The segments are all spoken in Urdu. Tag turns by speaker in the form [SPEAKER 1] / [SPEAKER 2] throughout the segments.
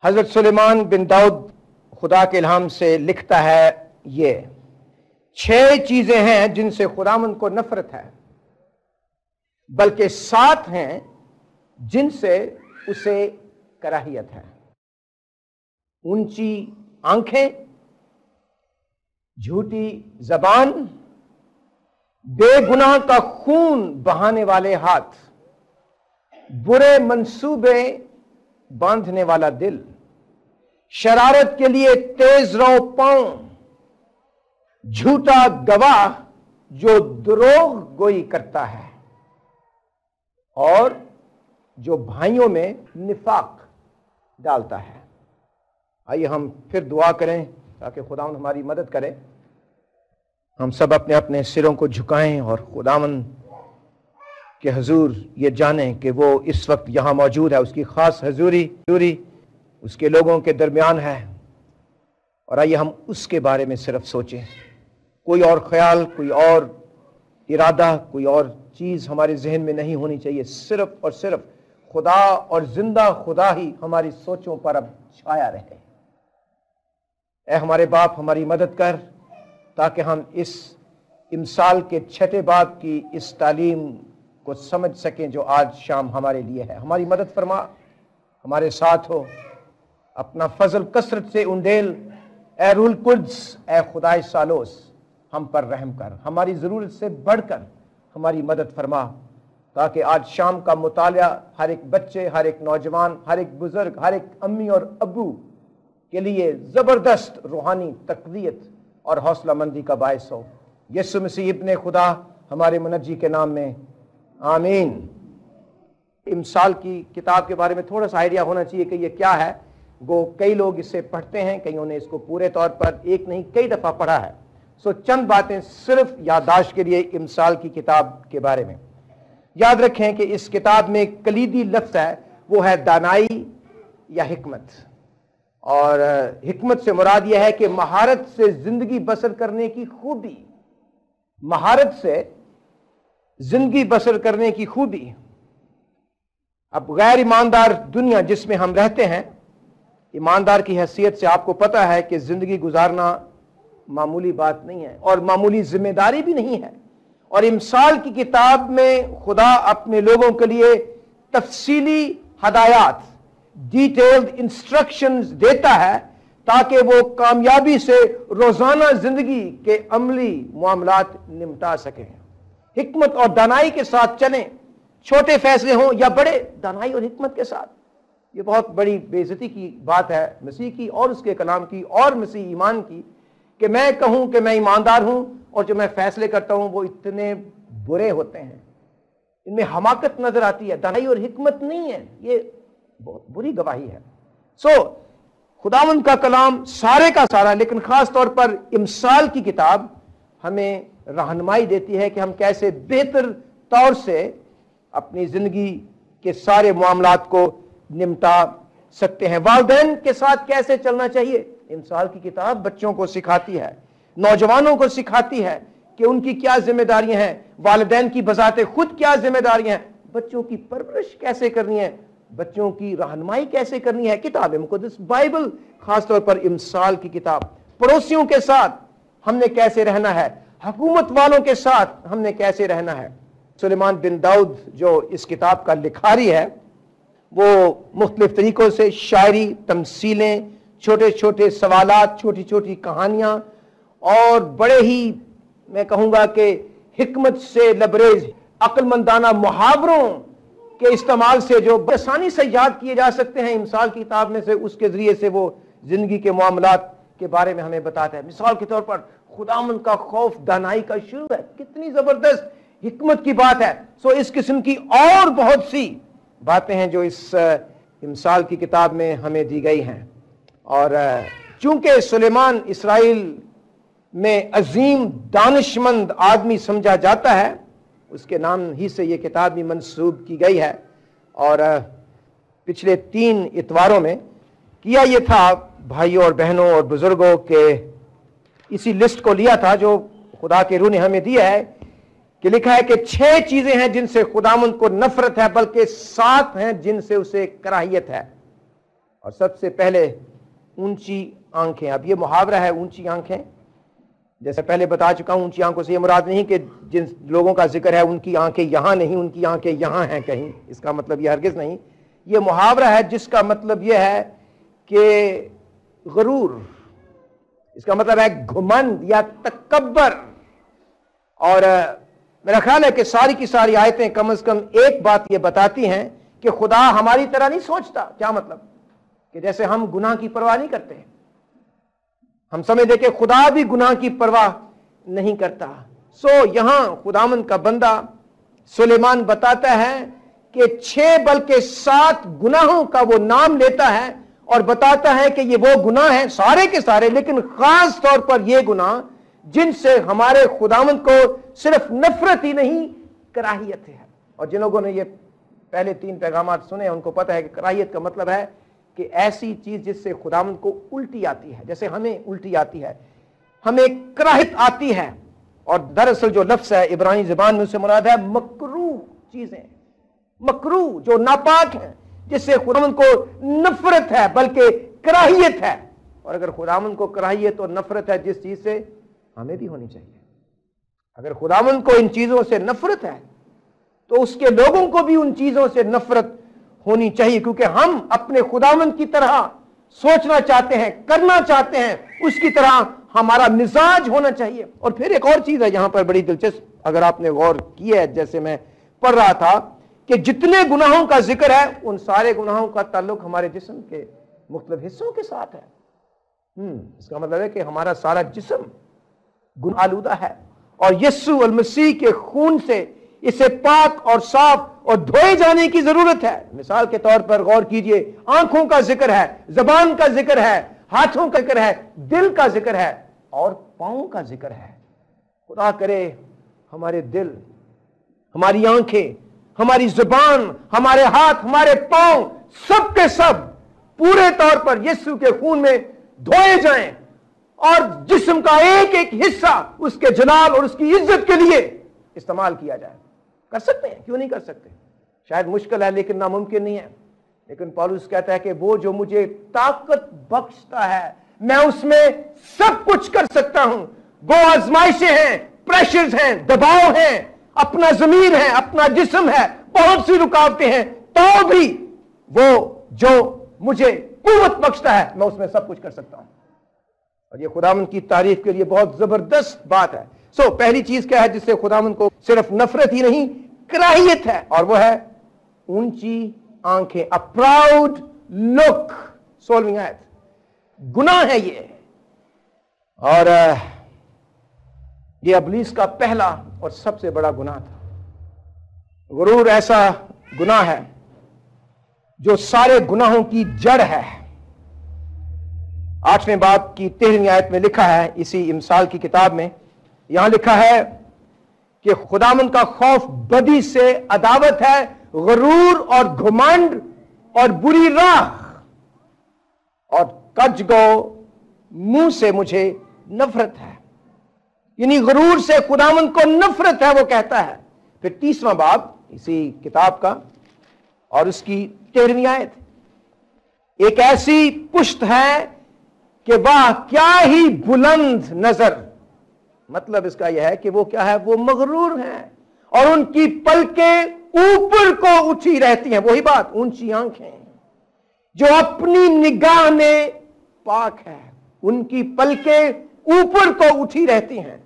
[SPEAKER 1] حضرت سلیمان بن داؤد خدا کے الہام سے لکھتا ہے، یہ 6 چیزیں ہیں جن سے خداوند کو نفرت ہے، بلکہ 7 ہیں جن سے اسے کراہیت ہے۔ اونچی آنکھیں، جھوٹی زبان، بے گناہ کا خون بہانے والے ہاتھ، برے منصوبے باندھنے والا دل، شرارت کے لیے تیز رو پاؤں، جھوٹا گواہ جو دروغ گوئی کرتا ہے، اور جو بھائیوں میں نفاق ڈالتا ہے۔ آئیے ہم پھر دعا کریں تاکہ خداوند ہماری مدد کرے۔ ہم سب اپنے اپنے سروں کو جھکائیں اور خداوند کہ حضور یہ جانیں کہ وہ اس وقت یہاں موجود ہے، اس کی خاص حضوری اس کے لوگوں کے درمیان ہے، اور آئیے ہم اس کے بارے میں صرف سوچیں۔ کوئی اور خیال، کوئی اور ارادہ، کوئی اور چیز ہمارے ذہن میں نہیں ہونی چاہیے، صرف اور صرف خدا اور زندہ خدا ہی ہماری سوچوں پر اب چھایا رہے۔ اے ہمارے باپ، ہماری مدد کر تاکہ ہم اس امثال کے 6 باب کی اس تعلیم کو سمجھ سکیں جو آج شام ہمارے لیے ہے۔ ہماری مدد فرما، ہمارے ساتھ ہو، اپنا فضل کثرت سے انڈیل۔ اے روح القدس، اے خدائے سالوس، ہم پر رحم کر، ہماری ضرورت سے بڑھ کر ہماری مدد فرما، تاکہ آج شام کا مطالعہ ہر ایک بچے، ہر ایک نوجوان، ہر ایک بزرگ، ہر ایک امی اور ابو کے لیے زبردست روحانی تقویت اور حوصلہ مندی کا باعث ہو۔ یسوع مسیح ابن خدا ہمارے منجی کے نام میں، آمین۔ امثال کی کتاب کے بارے میں تھوڑا سا آئیڈیا ہونا چاہیے کہ یہ کیا ہے۔ وہ کئی لوگ اسے پڑھتے ہیں، کئیوں نے اس کو پورے طور پر ایک نہیں کئی دفعہ پڑھا ہے۔ چند باتیں صرف یادداشت کے لیے امثال کی کتاب کے بارے میں۔ یاد رکھیں کہ اس کتاب میں ایک کلیدی لفظ ہے، وہ ہے دانائی یا حکمت، اور حکمت سے مراد یہ ہے کہ مہارت سے زندگی بسر کرنے کی خوبی، مہارت سے زندگی بسر کرنے کی خوبی۔ اب غیر ایماندار دنیا جس میں ہم رہتے ہیں، ایماندار کی حیثیت سے آپ کو پتہ ہے کہ زندگی گزارنا معمولی بات نہیں ہے اور معمولی ذمہ داری بھی نہیں ہے، اور امثال کی کتاب میں خدا اپنے لوگوں کے لیے تفصیلی ہدایات، ڈیٹیلڈ انسٹرکشنز دیتا ہے تاکہ وہ کامیابی سے روزانہ زندگی کے عملی معاملات نمٹا سکیں۔ حکمت اور دانائی کے ساتھ چلیں، چھوٹے فیصلے ہوں یا بڑے، دانائی اور حکمت کے ساتھ۔ یہ بہت بڑی بے عزتی کی بات ہے مسیح کی اور اس کے کلام کی اور مسیح ایمان کی، کہ میں کہوں کہ میں ایماندار ہوں اور جو میں فیصلے کرتا ہوں وہ اتنے برے ہوتے ہیں، ان میں حماقت نظر آتی ہے، دانائی اور حکمت نہیں ہے۔ یہ بہت بری گواہی ہے۔ خداوند کا کلام سارے کا سارا، لیکن خاص طور پر امثال کی کتاب ہمیں رہنمائی دیتی ہے کہ ہم کیسے بہتر طور سے اپنی زندگی کے سارے معاملات کو نمٹا سکتے ہیں۔ والدین کے ساتھ کیسے چلنا چاہیے، امثال کی کتاب بچوں کو سکھاتی ہے، نوجوانوں کو سکھاتی ہے کہ ان کی کیا ذمہ داریاں ہیں، والدین کی بذات خود کیا ذمہ داریاں ہیں، بچوں کی پرورش کیسے کرنی ہے، بچوں کی رہنمائی کیسے کرنی ہے۔ کتاب مقدس بائبل، خاص طور پر امثال کی کتاب، پڑوسیوں کے ساتھ ہم نے کیسے رہنا ہے، حکومت والوں کے ساتھ ہم نے کیسے رہنا ہے۔ سلیمان بن داؤد جو اس کتاب کا لکھاری ہے، وہ مختلف طریقوں سے شاعری، تمثیلیں، چھوٹے چھوٹے سوالات، چھوٹی چھوٹی کہانیاں اور بڑے ہی میں کہوں گا کہ حکمت سے لبریز عقل مندانہ محاوروں کے استعمال سے جو آسانی سے یاد کیے جا سکتے ہیں امثال کی کتاب میں سے، اس کے ذریعے سے وہ زندگی کے معاملات کے بارے میں ہمیں بتاتا ہے۔ مثال کے طور پر خداوند کا خوف دانائی کا شروع ہے، کتنی زبردست حکمت کی بات ہے۔ اس قسم کی اور بہت سی باتیں ہیں جو اس امثال کی کتاب میں ہمیں دی گئی ہیں، اور چونکہ سلیمان اسرائیل میں عظیم دانشمند آدمی سمجھا جاتا ہے، اس کے نام ہی سے یہ کتاب بھی منسوب کی گئی ہے، اور پچھلے 3 اتواروں میں کیا یہ تھا بھائیوں اور بہنوں اور بزرگوں کے اسی لسٹ کو لیا تھا جو خدا کے روح نے ہمیں دیا ہے، کہ لکھا ہے کہ 6 چیزیں ہیں جن سے خداوند کو نفرت ہے، بلکہ 7 ہیں جن سے اسے کراہیت ہے۔ اور سب سے پہلے اونچی آنکھیں۔ اب یہ محاورہ ہے اونچی آنکھیں، جیسے پہلے بتا چکا ہوں، اونچی آنکھوں سے یہ مراد نہیں کہ جن لوگوں کا ذکر ہے ان کی آنکھیں یہاں نہیں، ان کی آنکھیں یہاں ہیں کہیں، اس کا مطلب یہ ہرگز نہیں۔ یہ محاورہ ہے جس کا مطلب یہ ہے کہ غرور، اس کا مطلب ہے گھمنڈ یا تکبر۔ اور میرا خیال ہے کہ ساری کی ساری آیتیں کم از کم ایک بات یہ بتاتی ہیں کہ خدا ہماری طرح نہیں سوچتا۔ کیا مطلب؟ کہ جیسے ہم گناہ کی پرواہ نہیں کرتے، ہم سمجھتے کہ خدا بھی گناہ کی پرواہ نہیں کرتا۔ یہاں خداوند کا بندہ سلیمان بتاتا ہے کہ 6 بلکہ 7 گناہوں کا وہ نام لیتا ہے، اور بتاتا ہے کہ یہ وہ گناہ ہیں سارے کے سارے، لیکن خاص طور پر یہ گناہ جن سے ہمارے خداوند کو صرف نفرت ہی نہیں، کراہیت ہے۔ اور جن لوگوں نے یہ پہلے 3 پیغامات سنے ان کو پتہ ہے کہ کراہیت کا مطلب ہے کہ ایسی چیز جس سے خداوند کو الٹی آتی ہے، جیسے ہمیں الٹی آتی ہے، ہمیں کراہت آتی ہے۔ اور دراصل جو لفظ ہے عبرانی زبان میں اس سے مراد ہے مکروہ چیزیں، مکروہ جو ناپاک ہیں، جس سے خداوند کو نفرت ہے بلکہ کراہیت ہے۔ اور اگر خداوند کو کراہیت اور نفرت ہے جس چیز سے، ہمیں بھی ہونی چاہیے۔ اگر خداوند کو ان چیزوں سے نفرت ہے تو اس کے لوگوں کو بھی ان چیزوں سے نفرت ہونی چاہیے، کیونکہ ہم اپنے خداوند کی طرح سوچنا چاہتے ہیں، کرنا چاہتے ہیں، اس کی طرح ہمارا مزاج ہونا چاہیے۔ اور پھر ایک اور چیز ہے یہاں پر بڑی دلچسپ، اگر آپ نے غور کیا ہے جیسے میں پڑھ رہا تھا، کہ جتنے گناہوں کا ذکر ہے ان سارے گناہوں کا تعلق ہمارے جسم کے مختلف حصوں کے ساتھ ہے۔ اس کا مطلب ہے کہ ہمارا سارا جسم گناہ آلودہ ہے، اور یسوع المسیح کے خون سے اسے پاک اور صاف اور دھوئے جانے کی ضرورت ہے۔ مثال کے طور پر غور کیجئے، آنکھوں کا ذکر ہے، زبان کا ذکر ہے، ہاتھوں کا ذکر ہے، دل کا ذکر ہے، اور پاؤں کا ذکر ہے۔ خدا کرے ہمارے دل، ہماری آنکھیں، ہماری زبان، ہمارے ہاتھ، ہمارے پاؤں، سب کے سب پورے طور پر یسوع کے خون میں دھوئے جائیں، اور جسم کا ایک ایک حصہ اس کے جلال اور اس کی عزت کے لیے استعمال کیا جائے۔ کر سکتے ہیں، کیوں نہیں کر سکتے؟ شاید مشکل ہے لیکن ناممکن نہیں ہے۔ لیکن پالوس کہتا ہے کہ وہ جو مجھے طاقت بخشتا ہے، میں اس میں سب کچھ کر سکتا ہوں۔ وہ آزمائشیں ہیں، پریشرز ہیں، دباؤ ہیں، اپنا ضمیر ہے، اپنا جسم ہے، بہت سی رکاوٹیں ہیں، تو بھی وہ جو مجھے قوت بخشتا ہے، میں اس میں سب کچھ کر سکتا ہوں۔ اور یہ خداوند کی تعریف کے لیے بہت زبردست بات ہے۔ پہلی چیز کیا ہے جس سے خداوند کو صرف نفرت ہی نہیں، کراہیت ہے، اور وہ ہے اونچی آنکھیں، a proud look۔ 16ویں آیت، گناہ ہے یہ، اور یہ ابلیس کا پہلا اور سب سے بڑا گناہ تھا۔ غرور ایسا گناہ ہے جو سارے گناہوں کی جڑ ہے۔ 8ویں باب کی 13ویں آیت میں لکھا ہے، اسی امثال کی کتاب میں یہاں لکھا ہے کہ خداوند کا خوف بدی سے عداوت ہے، غرور اور گھمنڈ اور بری راہ اور کج گو منہ سے مجھے نفرت ہے۔ یعنی غرور سے خداوند کو نفرت ہے، وہ کہتا ہے۔ پھر 30واں باب اسی کتاب کا اور اس کی 13ویں آیت، ایک ایسی پشت ہے کہ واہ کیا ہی بلند نظر۔ مطلب اس کا یہ ہے کہ وہ کیا ہے، وہ مغرور ہیں، اور ان کی پلکیں اوپر کو اٹھی رہتی ہیں۔ وہی بات، اونچی آنکھیں جو اپنی نگاہ میں پاک ہے، ان کی پلکیں اوپر کو اٹھی رہتی ہیں۔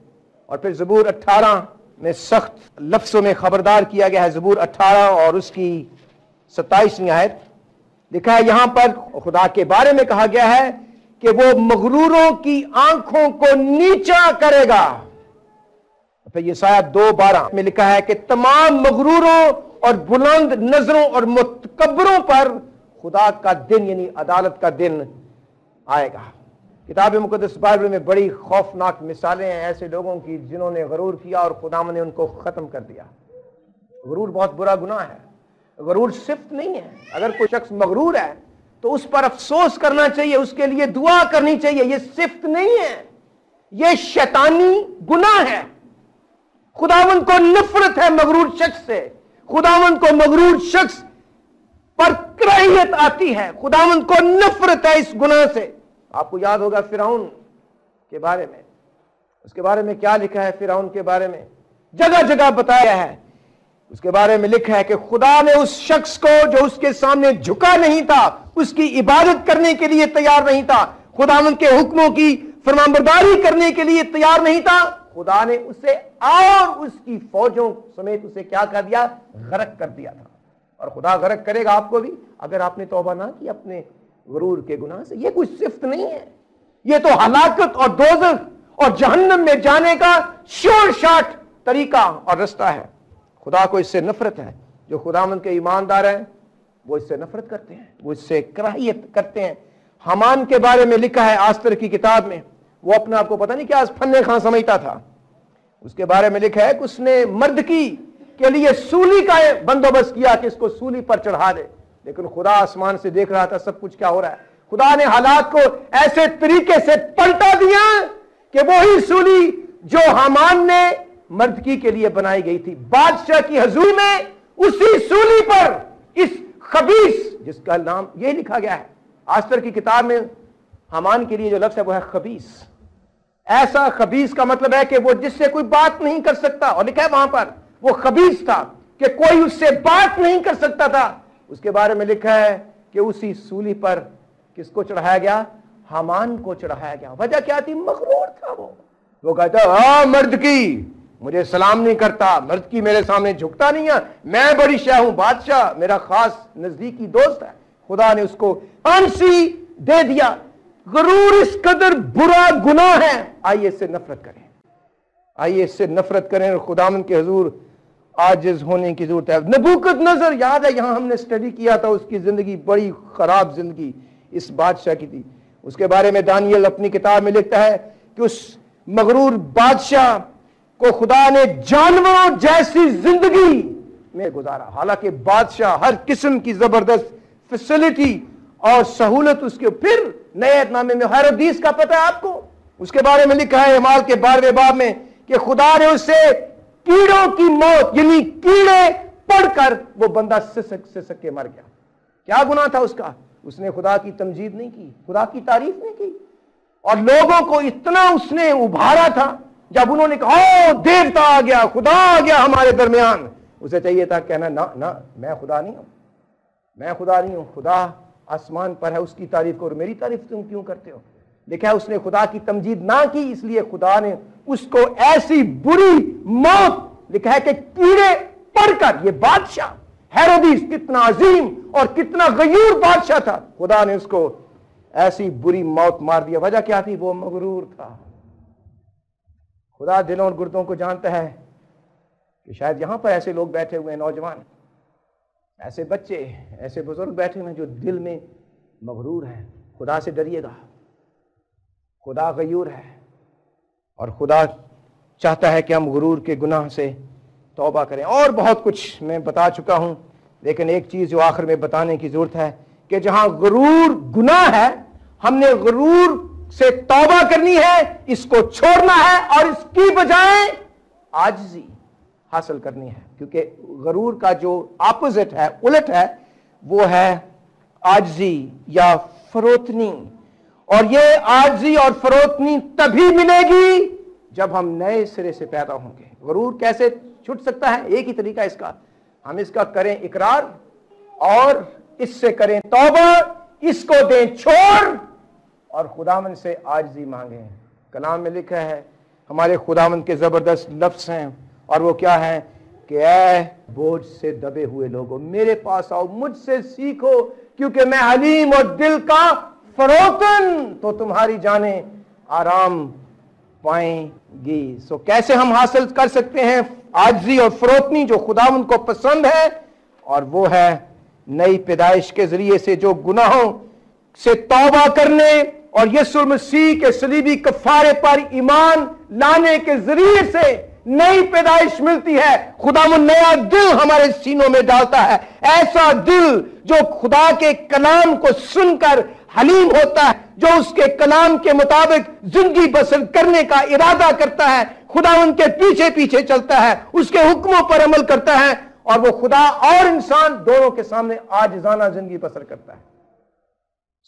[SPEAKER 1] اور پھر زبور 18 میں سخت لفظوں میں خبردار کیا گیا ہے، زبور 18 اور اس کی 27ویں آیت لکھا ہے یہاں پر خدا کے بارے میں کہا گیا ہے کہ وہ مغروروں کی آنکھوں کو نیچا کرے گا. پھر یسایہ 2:12 میں لکھا ہے کہ تمام مغروروں اور بلند نظروں اور متکبروں پر خدا کا دن یعنی عدالت کا دن آئے گا. کتاب مقدس بائبل میں بڑی خوفناک مثالیں ہیں ایسے لوگوں کی جنہوں نے غرور کیا اور خدا نے ان کو ختم کر دیا. غرور بہت برا گناہ ہے. غرور صفت نہیں ہے. اگر کوئی شخص مغرور ہے تو اس پر افسوس کرنا چاہیے, اس کے لیے دعا کرنی چاہیے. یہ صفت نہیں ہے, یہ شیطانی گناہ ہے. خداوند کو نفرت ہے مغرور شخص سے. خداوند کو مغرور شخص پر کراہیت آتی ہے. خداوند کو نفرت ہے اس گناہ سے. آپ کو یاد ہوگا فرعون کے بارے میں, اس کے بارے میں کیا لکھا ہے. فرعون کے بارے میں جگہ جگہ بتایا ہے. اس کے بارے میں لکھا ہے کہ خدا نے اس شخص کو جو اس کے سامنے جھکا نہیں تھا, اس کی عبادت کرنے کے لیے تیار نہیں تھا, خداوند کے حکموں کی فرمانبرداری کرنے کے لیے تیار نہیں تھا, خدا نے اسے اور اس کی فوجوں سمیت اسے کیا کر دیا, غرق کر دیا تھا. اور خدا غرق کرے گا آپ کو بھی اگر آپ نے توبہ نہ کی اپنے غرور کے گناہ سے. یہ کوئی صفت نہیں ہے, یہ تو ہلاکت اور دوزخ اور جہنم میں جانے کا شور شاٹ طریقہ اور رستہ ہے. خدا کو اس سے نفرت ہے. جو خداوند کے ایماندار ہیں وہ اس سے نفرت کرتے ہیں, وہ اس سے کراہیت کرتے ہیں. حامان کے بارے میں لکھا ہے آستر کی کتاب میں, وہ اپنے آپ کو پتہ نہیں کیا فن خاں سمجھتا تھا. اس کے بارے میں لکھا ہے کہ اس نے مردکی کے لیے سولی کا بندوبست کیا کہ اس کو سولی پر چڑھا دے, لیکن خدا آسمان سے دیکھ رہا تھا سب کچھ کیا ہو رہا ہے. خدا نے حالات کو ایسے طریقے سے پلٹا دیا کہ وہی سولی جو حامان نے مردکی کے لیے بنائی گئی تھی, بادشاہ کی حضوری میں اسی سولی پر اس خبیث, جس کا نام یہ لکھا گیا ہے آستر کی کتاب میں, حامان کے لیے جو لفظ ہے وہ ہے خبیث. ایسا خبیث کا مطلب ہے کہ وہ جس سے کوئی بات نہیں کر سکتا, اور لکھا ہے وہاں پر وہ خبیث تھا کہ کوئی اس سے بات نہیں کر سکتا تھا. اس کے بارے میں لکھا ہے کہ اسی سولی پر کس کو چڑھایا گیا, حامان کو چڑھایا گیا. وجہ کیا تھی, مغرور تھا. وہ کہتا ہاں مرد کی مجھے سلام نہیں کرتا, مرد کی میرے سامنے جھکتا نہیں ہے, میں بڑی شاہ ہوں, بادشاہ میرا خاص نزدیکی دوست ہے. خدا نے اس کو پھانسی دے دیا. غرور اس قدر برا گناہ ہے. آئیے اس سے نفرت کریں, آئیے اس سے نفرت کریں اور خداوند کے حضور عاجز ہونے کی ضرورت ہے. نبوکت نظر یاد ہے, یہاں ہم نے اسٹڈی کیا تھا, اس کی زندگی بڑی خراب زندگی اس بادشاہ کی تھی. اس کے بارے میں دانیل اپنی کتاب میں لکھتا ہے کہ اس مغرور بادشاہ کو خدا نے جانوروں جیسی زندگی میں گزارا. حالانکہ بادشاہ ہر قسم کی زبردست فیسلٹی اور سہولت اس کے. پھر نئے عہد نامے میں ہیرودیس کا پتہ ہے آپ کو, اس کے بارے میں لکھا ہے اعمال کے 12ویں باب میں کہ خدا نے اس سے کیڑوں کی موت یعنی کیڑے پڑ کر وہ بندہ سسک کے مر گیا. کیا گناہ تھا اس کا؟ اس نے خدا کی تمجید نہیں کی, خدا کی تعریف نہیں کی, اور لوگوں کو اتنا اس نے ابھارا تھا. جب انہوں نے کہا او دیوتا آ گیا, خدا آ گیا ہمارے درمیان, اسے چاہیے تھا کہنا نہ میں خدا نہیں ہوں, میں خدا نہیں ہوں, خدا آسمان پر ہے, اس کی تعریف کرو, میری تعریف تم کیوں کرتے ہو. لکھا ہے اس نے خدا کی تمجید نہ کی, اس لیے خدا نے اس کو ایسی بری موت, لکھا ہے کہ کیڑے پڑ کر. یہ بادشاہ ہیرودیس کتنا عظیم اور کتنا غیور بادشاہ تھا, خدا نے اس کو ایسی بری موت مار دیا. وجہ کیا تھی؟ وہ مغرور تھا. خدا دلوں اور گردوں کو جانتا ہے کہ شاید یہاں پر ایسے لوگ بیٹھے ہوئے ہیں, نوجوان, ایسے بچے, ایسے بزرگ بیٹھے ہوئے ہیں جو دل میں مغرور ہیں. خدا سے ڈریے گا, خدا غیور ہے, اور خدا چاہتا ہے کہ ہم غرور کے گناہ سے توبہ کریں. اور بہت کچھ میں بتا چکا ہوں, لیکن ایک چیز جو آخر میں بتانے کی ضرورت ہے کہ جہاں غرور گناہ ہے, ہم نے غرور سے توبہ کرنی ہے, اس کو چھوڑنا ہے, اور اس کی بجائے عاجزی حاصل کرنی ہے. کیونکہ غرور کا جو اپوزٹ ہے, الٹ ہے, وہ ہے عاجزی یا فروتنی. اور یہ عاجزی اور فروتنی تبھی ملے گی جب ہم نئے سرے سے پیدا ہوں گے. غرور کیسے چھٹ سکتا ہے؟ ایک ہی طریقہ اس کا, ہم اس کا کریں اقرار اور اس سے کریں توبہ, اس کو دیں چھوڑ اور خداوند سے عاجزی مانگیں. کلام میں لکھا ہے, ہمارے خداوند کے زبردست لفظ ہیں, اور وہ کیا ہے کہ اے بوجھ سے دبے ہوئے لوگوں میرے پاس آؤ, مجھ سے سیکھو کیونکہ میں حلیم اور دل کا فروتن, تو تمہاری جانیں آرام پائیں گی. سو کیسے ہم حاصل کر سکتے ہیں عاجزی اور فروتنی جو خداوند کو پسند ہے, اور وہ ہے نئی پیدائش کے ذریعے سے, جو گناہوں سے توبہ کرنے اور یسوع مسیح کے صلیبی کفارے پر ایمان لانے کے ذریعے سے نئی پیدائش ملتی ہے. خداوند نیا دل ہمارے سینوں میں ڈالتا ہے, ایسا دل جو خدا کے کلام کو سن کر حلیم ہوتا ہے, جو اس کے کلام کے مطابق زندگی بسر کرنے کا ارادہ کرتا ہے, خداوند کے پیچھے پیچھے چلتا ہے, اس کے حکموں پر عمل کرتا ہے, اور وہ خدا اور انسان دونوں کے سامنے عاجزانہ زندگی بسر کرتا ہے.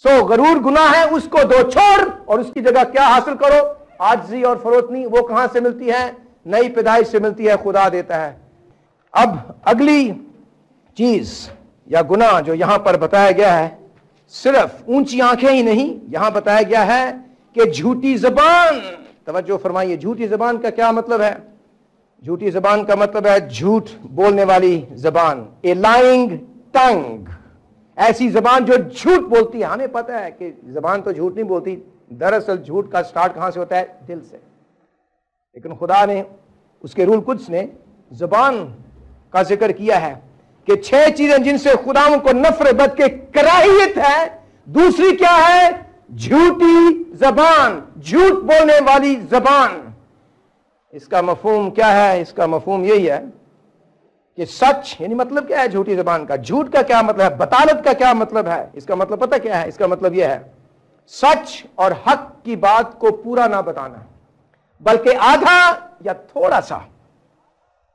[SPEAKER 1] سو غرور گناہ ہے, اس کو دو چھوڑ اور اس کی جگہ کیا حاصل کرو, عاجزی اور فروتنی. وہ کہاں سے ملتی ہے؟ نئی پیدائش سے ملتی ہے, خدا دیتا ہے. اب اگلی چیز یا گناہ جو یہاں پر بتایا گیا ہے, صرف اونچی آنکھیں ہی نہیں, یہاں بتایا گیا ہے کہ جھوٹی زبان. توجہ فرمائیے, جھوٹی زبان کا کیا مطلب ہے؟ جھوٹی زبان کا مطلب ہے جھوٹ بولنے والی زبان, اے لائنگ ٹنگ. ایسی زبان جو جھوٹ بولتی ہے. ہمیں پتہ ہے کہ زبان تو جھوٹ نہیں بولتی, دراصل جھوٹ کا سٹارٹ کہاں سے ہوتا ہے؟ دل سے. لیکن خدا نے اس کے رول قدس نے زبان کا ذکر کیا ہے کہ 6 چیزیں جن سے خدا کو نفرت بد کے کراہیت ہے. دوسری کیا ہے؟ جھوٹی زبان, جھوٹ بولنے والی زبان. اس کا مفہوم کیا ہے؟ اس کا مفہوم یہی ہے کہ سچ, یعنی مطلب کیا ہے جھوٹی زبان کا؟ جھوٹ کا کیا مطلب ہے؟ بطالت کا کیا مطلب ہے؟ اس کا مطلب پتہ کیا ہے؟ اس کا مطلب یہ ہے سچ اور حق کی بات کو پورا نہ بتانا, بلکہ آدھا یا تھوڑا سا,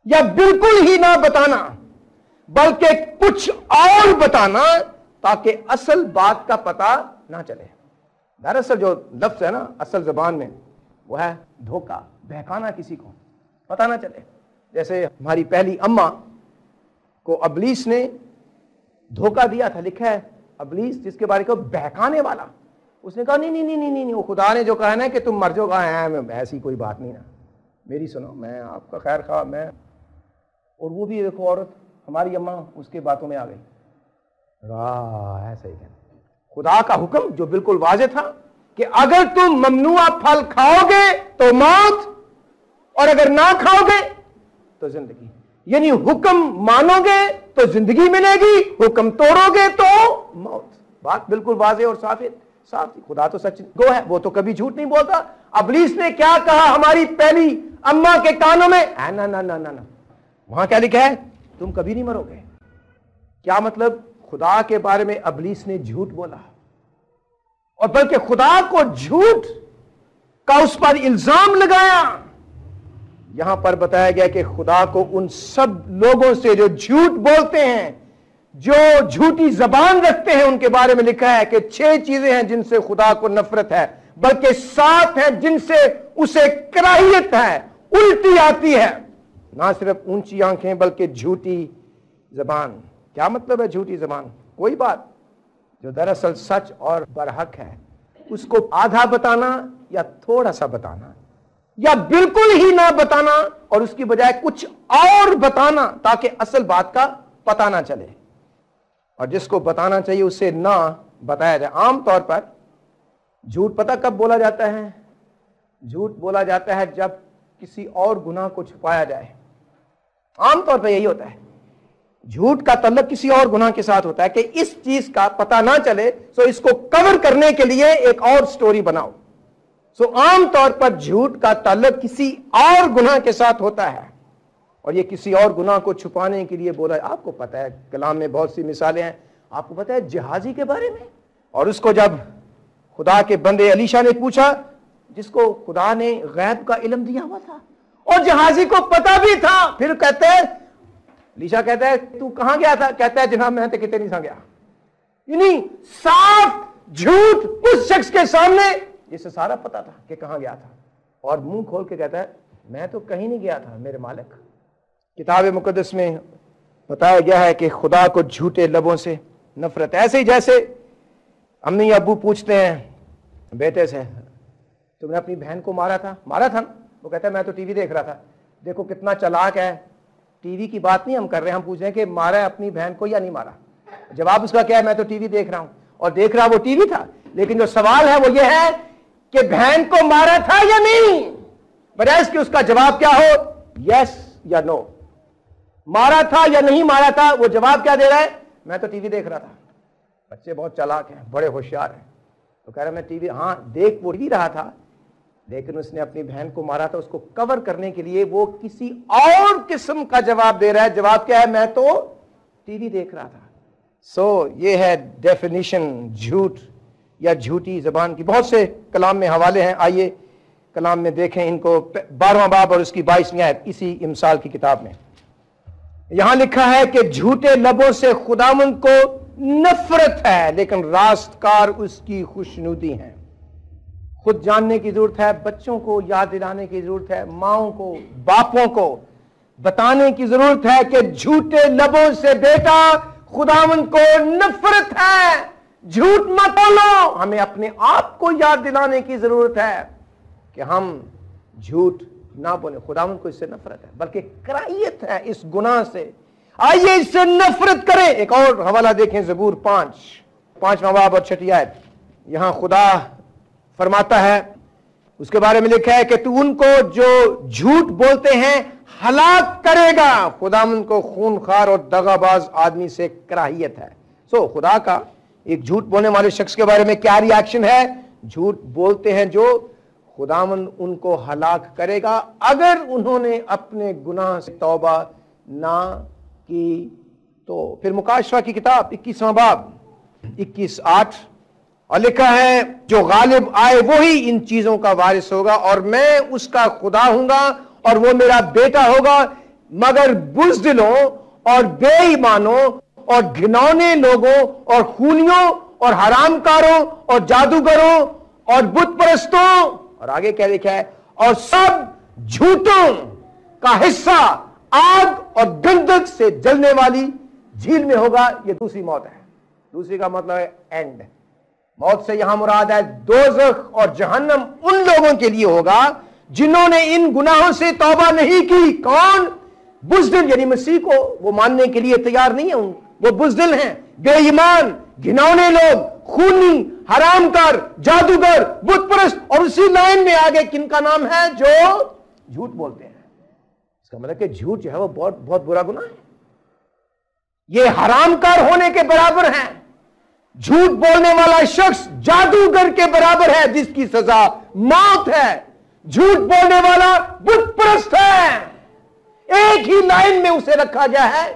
[SPEAKER 1] یا بالکل ہی نہ بتانا, بلکہ کچھ اور بتانا تاکہ اصل بات کا پتہ نہ چلے. دراصل جو لفظ ہے نا اصل زبان میں, وہ ہے دھوکہ, بہکانا, کسی کو پتہ نہ چلے. جیسے ہماری پہلی اماں کو ابلیس نے دھوکہ دیا تھا. لکھا ہے ابلیس جس کے بارے کو بہکانے والا, اس نے کہا نہیں, وہ خدا نے جو کہا نا کہ تم مر جاؤ, کہا ایسی کوئی بات نہیں نا, میری سنو, میں آپ کا خیر خواہ, میں. اور وہ بھی دیکھو عورت, ہماری اماں اس کے باتوں میں آ گئی. ایسا ہی خدا کا حکم جو بالکل واضح تھا کہ اگر تم ممنوع پھل کھاؤ گے تو موت, اور اگر نہ کھاؤ گے تو زندگی. یعنی حکم مانو گے تو زندگی ملے گی, حکم توڑو گے تو موت. بات بالکل واضح اور صاف. خدا تو سچ گو ہے, وہ تو کبھی جھوٹ نہیں بولتا. ابلیس نے کیا کہا ہماری پہلی اماں کے کانوں میں؟ نہ. وہاں کیا لکھا ہے؟ تم کبھی نہیں مرو گے. کیا مطلب؟ خدا کے بارے میں ابلیس نے جھوٹ بولا, اور بلکہ خدا کو جھوٹ کا اس پر الزام لگایا. یہاں پر بتایا گیا کہ خدا کو ان سب لوگوں سے جو جھوٹ بولتے ہیں, جو جھوٹی زبان رکھتے ہیں, ان کے بارے میں لکھا ہے کہ 6 چیزیں ہیں جن سے خدا کو نفرت ہے, بلکہ 7 ہیں جن سے اسے کراہیت ہے, الٹی آتی ہے. نہ صرف اونچی آنکھیں بلکہ جھوٹی زبان. کیا مطلب ہے جھوٹی زبان؟ کوئی بات جو دراصل سچ اور برحق ہے, اس کو آدھا بتانا یا تھوڑا سا بتانا, یا بالکل ہی نہ بتانا اور اس کی بجائے کچھ اور بتانا تاکہ اصل بات کا پتہ نہ چلے. اور جس کو بتانا چاہیے اسے نہ بتایا جائے. عام طور پر جھوٹ پتہ کب بولا جاتا ہے؟ جھوٹ بولا جاتا ہے جب کسی اور گناہ کو چھپایا جائے. عام طور پر یہی ہوتا ہے, جھوٹ کا تعلق کسی اور گناہ کے ساتھ ہوتا ہے کہ اس چیز کا پتہ نہ چلے, سو اس کو کور کرنے کے لیے ایک اور سٹوری بناؤ. سو عام طور پر جھوٹ کا تعلق کسی اور گناہ کے ساتھ ہوتا ہے, اور یہ کسی اور گناہ کو چھپانے کے لیے بولا. آپ کو پتہ ہے کلام میں بہت سی مثالیں ہیں. آپ کو پتہ ہے جہازی کے بارے میں, اور اس کو جب خدا کے بندے الیشا نے پوچھا, جس کو خدا نے غیب کا علم دیا ہوا تھا, اور جہازی کو پتہ بھی تھا, پھر کہتے ہیں, الیشا کہتا ہے تو کہاں گیا تھا؟ کہتا ہے جناب میں تو کتے نہیں سا گیا. یعنی صاف جھوٹ اس شخص کے سامنے جسے سارا پتہ تھا کہ کہاں گیا تھا, اور منہ کھول کے کہتا ہے میں تو کہیں نہیں گیا تھا میرے مالک. کتاب مقدس میں بتایا گیا ہے کہ خدا کو جھوٹے لبوں سے نفرت. ایسے ہی جیسے امی ابو پوچھتے ہیں بیٹے سے, تم نے اپنی بہن کو مارا تھا؟ وہ کہتا ہے میں تو ٹی وی دیکھ رہا تھا. دیکھو کتنا چالاک ہے, ٹی وی کی بات نہیں ہم کر رہے ہیں، ہم پوچھ رہے ہیں کہ مارا ہے اپنی بہن کو یا نہیں مارا. جواب اس کا کیا ہے؟ میں تو ٹی وی دیکھ رہا ہوں، اور دیکھ رہا وہ ٹی وی تھا، لیکن جو سوال ہے وہ یہ ہے کہ بہن کو مارا تھا یا نہیں، بجائے اس کہ اس کا جواب کیا ہو یس یا نو. مارا تھا یا نہیں مارا تھا، وہ جواب کیا دے رہا ہے؟ میں تو ٹی وی دیکھ رہا تھا. بچے بہت چالاک ہیں، بڑے ہوشیار ہیں، تو کہہ رہا میں ٹی وی، ہاں دیکھ وہ ہی رہا تھا، لیکن اس نے اپنی بہن کو مارا تھا. اس کو کور کرنے کے لیے وہ کسی اور قسم کا جواب دے رہا ہے. جواب کیا ہے؟ میں تو ٹی وی دیکھ رہا تھا. یہ ہے ڈیفینیشن جھوٹ یا جھوٹی زبان کی. بہت سے کلام میں حوالے ہیں، آئیے کلام میں دیکھیں ان کو. 12واں باب اور اس کی 22ویں آیت اسی امثال کی کتاب میں یہاں لکھا ہے کہ جھوٹے لبوں سے خداوند کو نفرت ہے، لیکن راست کار اس کی خوشنودی ہیں. خود جاننے کی ضرورت ہے، بچوں کو یاد دلانے کی ضرورت ہے، ماؤں کو، باپوں کو بتانے کی ضرورت ہے کہ جھوٹے لبوں سے بیٹا خداوند کو نفرت ہے، جھوٹ مت بولو. ہمیں اپنے آپ کو یاد دلانے کی ضرورت ہے کہ ہم جھوٹ نہ بولیں. خداوند کو اس سے نفرت ہے، بلکہ کراہیت ہے اس گناہ سے. آئیے اس سے نفرت کریں. ایک اور حوالہ دیکھیں، زبور 5واں باب اور 6 آیت. یہاں خدا فرماتا ہے، اس کے بارے میں لکھا ہے کہ تو ان کو جو جھوٹ بولتے ہیں ہلاک کرے گا. خداوند کو خونخوار اور دغاباز آدمی سے کراہیت ہے. خدا کا ایک جھوٹ بولنے والے شخص کے بارے میں کیا ری ایکشن ہے؟ جھوٹ بولتے ہیں جو خداوند ان کو ہلاک کرے گا اگر انہوں نے اپنے گناہ سے توبہ نہ کی تو. پھر مکاشفہ کی کتاب 21واں باب 21:8 اور لکھا ہے جو غالب آئے وہی ان چیزوں کا وارث ہوگا اور میں اس کا خدا ہوں گا اور وہ میرا بیٹا ہوگا. مگر بزدلوں اور بے ایمانوں اور گھنونے لوگوں اور خونیوں اور حرام کاروں اور جادوگروں اور بت پرستوں، اور آگے کیا لکھا ہے، اور سب جھوٹوں کا حصہ آگ اور گندک سے جلنے والی جھیل میں ہوگا. یہ دوسری موت ہے. دوسری کا مطلب ہے اینڈ. موت سے یہاں مراد ہے دوزخ اور جہنم ان لوگوں کے لیے ہوگا جنہوں نے ان گناہوں سے توبہ نہیں کی. کون؟ بزدل، یعنی مسیح کو وہ ماننے کے لیے تیار نہیں ہیں، وہ بزدل ہیں، بے ایمان، گھنونے لوگ، خونی، حرام کار، جادوگر، بت پرست. اور اسی لائن میں آگے کن کا نام ہے؟ جو جھوٹ بولتے ہیں. اس کا مطلب کہ جھوٹ جو ہے وہ بہت بہت برا گناہ ہے. یہ حرام کار ہونے کے برابر ہیں. جھوٹ بولنے والا شخص جادوگر کے برابر ہے جس کی سزا موت ہے. جھوٹ بولنے والا بت پرست ہے. ایک ہی لائن میں اسے رکھا گیا ہے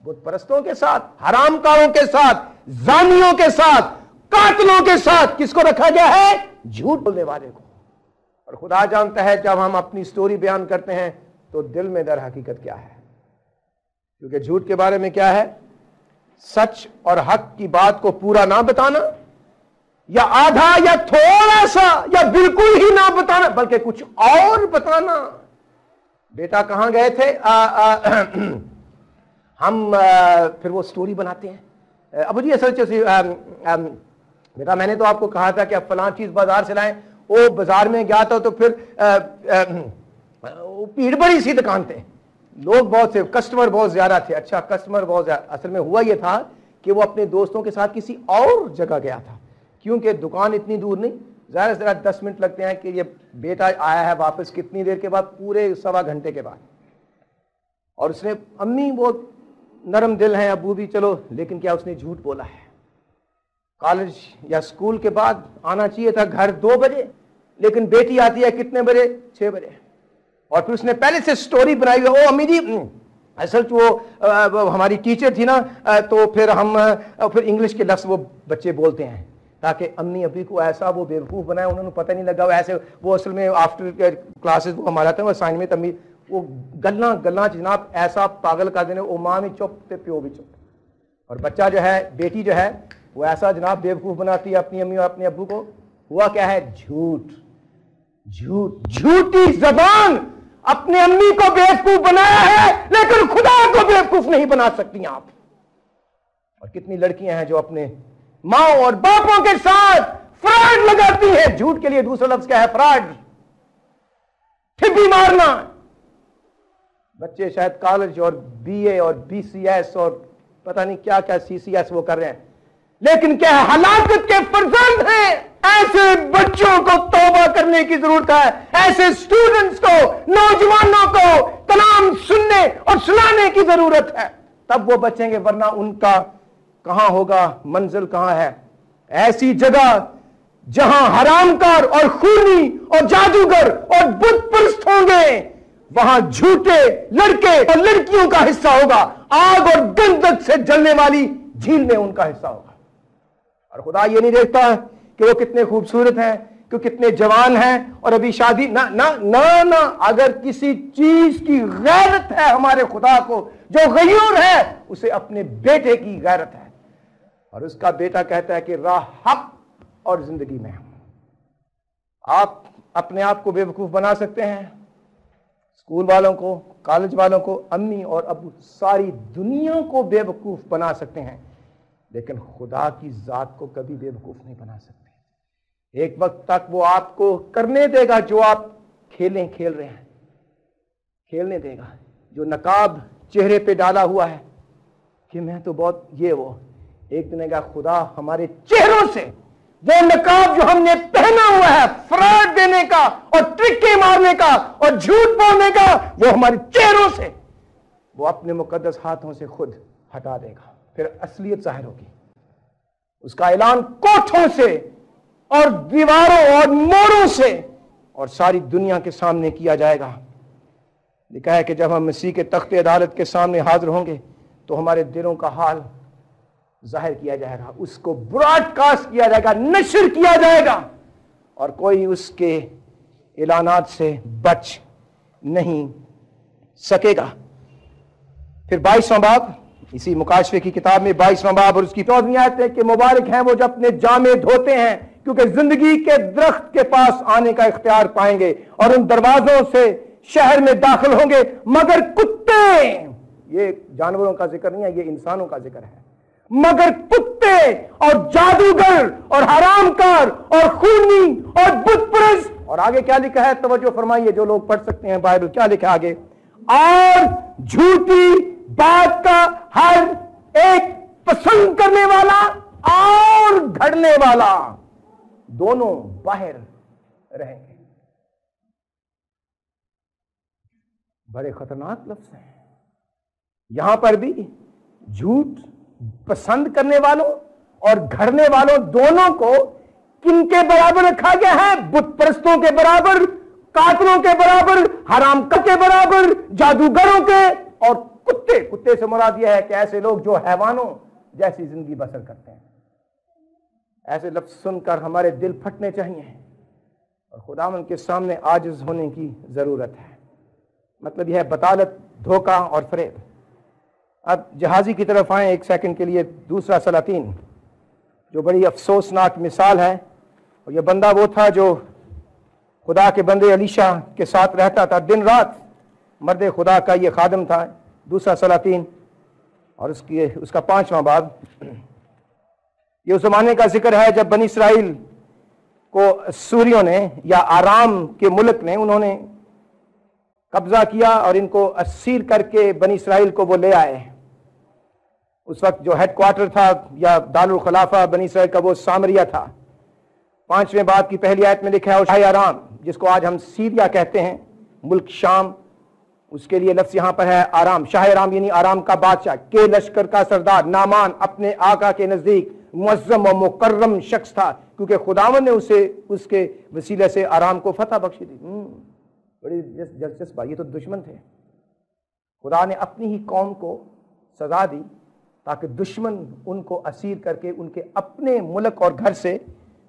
[SPEAKER 1] بت پرستوں کے ساتھ، حرام کاروں کے ساتھ، زانیوں کے ساتھ، قاتلوں کے ساتھ. کس کو رکھا گیا ہے؟ جھوٹ بولنے والے کو. اور خدا جانتا ہے جب ہم اپنی سٹوری بیان کرتے ہیں تو دل میں در حقیقت کیا ہے. کیونکہ جھوٹ کے بارے میں کیا ہے؟ سچ اور حق کی بات کو پورا نہ بتانا، یا آدھا یا تھوڑا سا یا بالکل ہی نہ بتانا بلکہ کچھ اور بتانا. بیٹا کہاں گئے تھے؟ ہم پھر وہ سٹوری بناتے ہیں. ابو جی اصل بیٹا میں نے تو آپ کو کہا تھا کہ اب فلاں چیز بازار سے لائیں. وہ بازار میں گیا تھا تو پھر بھیڑ بڑی سی دکان تھے، لوگ بہت سے، کسٹمر بہت زیادہ تھے. اچھا کسٹمر بہت زیادہ. اصل میں ہوا یہ تھا کہ وہ اپنے دوستوں کے ساتھ کسی اور جگہ گیا تھا کیونکہ دکان اتنی دور نہیں، ظاہر سے 10 منٹ لگتے ہیں کہ یہ بیٹا آیا ہے واپس کتنی دیر کے بعد؟ پورے 1.25 گھنٹے کے بعد. اور اس نے، امی بہت نرم دل ہیں، ابو بھی چلو، لیکن کیا اس نے جھوٹ بولا ہے. کالج یا اسکول کے بعد آنا چاہیے تھا گھر 2 بجے، لیکن بیٹی آتی ہے کتنے بجے؟ 6 بجے. اور پھر اس نے پہلے سے سٹوری بنائی ہوئی، او امی جی اصل وہ ہماری ٹیچر تھی نا، تو پھر ہم پھر انگلش کے لفظ وہ بچے بولتے ہیں تاکہ امی ابھی کو ایسا وہ بیوقوف بنائے، انہوں نے پتہ نہیں لگا. ایسے وہ اصل میں آفٹر کلاسز وہ ہمارا تھا وہ اسائنمنٹ، امی وہ گلاں جناب ایسا پاگل کر دینے، وہ ماں بھی چپ تے پیو بھی چپ. اور بچہ جو ہے، بیٹی جو ہے، وہ ایسا جناب بیوقوف بناتی ہے اپنی امی اور اپنے ابو کو. ہوا کیا ہے؟ جھوٹ. جھوٹ، جھوٹی زبان اپنے امی کو بیوقوف بنایا ہے لیکن خدا کو بیوقوف نہیں بنا سکتی آپ. اور کتنی لڑکیاں ہیں جو اپنے ماں اور باپوں کے ساتھ فراڈ لگاتی ہیں. جھوٹ کے لیے دوسرا لفظ کیا ہے؟ فراڈ. ٹھپی مارنا. بچے شاید کالج اور BA اور BCS اور پتہ نہیں کیا کیا CCS وہ کر رہے ہیں، لیکن کیا ہے، ہلاکت کے فرزند ہیں۔ ایسے بچوں کو توبہ کرنے کی ضرورت ہے، ایسے اسٹوڈنٹس کو، نوجوانوں کو کلام سننے اور سنانے کی ضرورت ہے، تب وہ بچیں گے، ورنہ ان کا کہاں ہوگا، منزل کہاں ہے؟ ایسی جگہ جہاں حرام کار اور خونی اور جادوگر اور بت پرست ہوں گے، وہاں جھوٹے لڑکے اور لڑکیوں کا حصہ ہوگا، آگ اور گندک سے جلنے والی جھیل میں ان کا حصہ ہوگا۔ اور خدا یہ نہیں دیکھتا کہ وہ کتنے خوبصورت ہیں، کہ کتنے جوان ہیں اور ابھی شادی، نہ نہ نہ نہ، اگر کسی چیز کی غیرت ہے ہمارے خدا کو، جو غیور ہے، اسے اپنے بیٹے کی غیرت ہے، اور اس کا بیٹا کہتا ہے کہ راہ حق اور زندگی میں۔ آپ اپنے آپ کو بے وقوف بنا سکتے ہیں، اسکول والوں کو، کالج والوں کو، امی اور ابو، ساری دنیا کو بے وقوف بنا سکتے ہیں، لیکن خدا کی ذات کو کبھی بے وقوف نہیں بنا سکتے۔ ایک وقت تک وہ آپ کو کرنے دے گا جو آپ کھیل رہے ہیں، کھیلنے دے گا۔ جو نقاب چہرے پہ ڈالا ہوا ہے کہ میں تو بہت یہ وہ، ایک دن گا خدا ہمارے چہروں سے وہ نقاب جو ہم نے پہنا ہوا ہے فراڈ دینے کا اور ٹرکے مارنے کا اور جھوٹ بولنے کا، وہ ہمارے چہروں سے وہ اپنے مقدس ہاتھوں سے خود ہٹا دے گا، پھر اصلیت ظاہر ہوگی۔ اس کا اعلان کوٹھوں سے اور دیواروں اور موڑوں سے اور ساری دنیا کے سامنے کیا جائے گا۔ لکھا ہے کہ جب ہم مسیح کے تخت عدالت کے سامنے حاضر ہوں گے تو ہمارے دلوں کا حال ظاہر کیا جائے گا، اس کو براڈ کاسٹ کیا جائے گا، نشر کیا جائے گا، اور کوئی اس کے اعلانات سے بچ نہیں سکے گا۔ پھر 22واں باب، اسی مکاشفے کی کتاب میں 22واں باب اور اس کی 14ویں آیت ہے کہ مبارک ہیں وہ جو اپنے جامے دھوتے ہیں، کیونکہ زندگی کے درخت کے پاس آنے کا اختیار پائیں گے، اور ان دروازوں سے شہر میں داخل ہوں گے، مگر کتے، یہ جانوروں کا ذکر نہیں ہے، یہ انسانوں کا ذکر ہے، مگر کتے اور جادوگر اور حرام کار اور خونی اور بت پرست، اور آگے کیا لکھا ہے، توجہ فرمائیے جو لوگ پڑھ سکتے ہیں بائبل، کیا لکھا آگے، اور جھوٹی بات کا ہر ایک پسند کرنے والا اور گھڑنے والا، دونوں باہر رہیں گے۔ بڑے خطرناک لفظ ہیں۔ یہاں پر بھی جھوٹ پسند کرنے والوں اور گھڑنے والوں دونوں کو کن کے برابر رکھا گیا ہے؟ بت پرستوں کے برابر، قاتلوں کے برابر، حرام کے برابر، جادوگروں کے، اور کتے سے مراد یہ ہے کہ ایسے لوگ جو حیوانوں جیسی زندگی بسر کرتے ہیں۔ ایسے لفظ سن کر ہمارے دل پھٹنے چاہیے اور خداوند کے سامنے عاجز ہونے کی ضرورت ہے۔ مطلب یہ ہے بطالت، دھوکہ اور فریب۔ اب جہازی کی طرف آئیں ایک سیکنڈ کے لیے، دوسرا سلاطین، جو بڑی افسوسناک مثال ہے، اور یہ بندہ وہ تھا جو خدا کے بندے الیشا کے ساتھ رہتا تھا دن رات، مرد خدا کا یہ خادم تھا، دوسرا سلاطین اور اس کا 5واں باب۔ یہ اس زمانے کا ذکر ہے جب بنی اسرائیل کو سوریوں نے یا آرام کے ملک نے انہوں نے قبضہ کیا اور ان کو اسیر کر کے بنی اسرائیل کو وہ لے آئے۔ اس وقت جو ہیڈ کوارٹر تھا یا دارالخلافہ بنی اسرائیل کا وہ سامریہ تھا۔ 5ویں باب کی پہلی آیت میں لکھا ہے شاہ آرام، جس کو آج ہم سیریا کہتے ہیں، ملک شام، اس کے لیے لفظ یہاں پر ہے آرام، شاہ آرام یعنی آرام کا بادشاہ کے لشکر کا سردار نعمان اپنے آقا کے نزدیک معظم و مکرم شخص تھا، کیونکہ خداوند نے اسے اس کے وسیلے سے آرام کو فتح بخشی تھی۔ بڑی دلچسپ بات، یہ تو دشمن تھے، خدا نے اپنی ہی قوم کو سزا دی تاکہ دشمن ان کو اسیر کر کے ان کے اپنے ملک اور گھر سے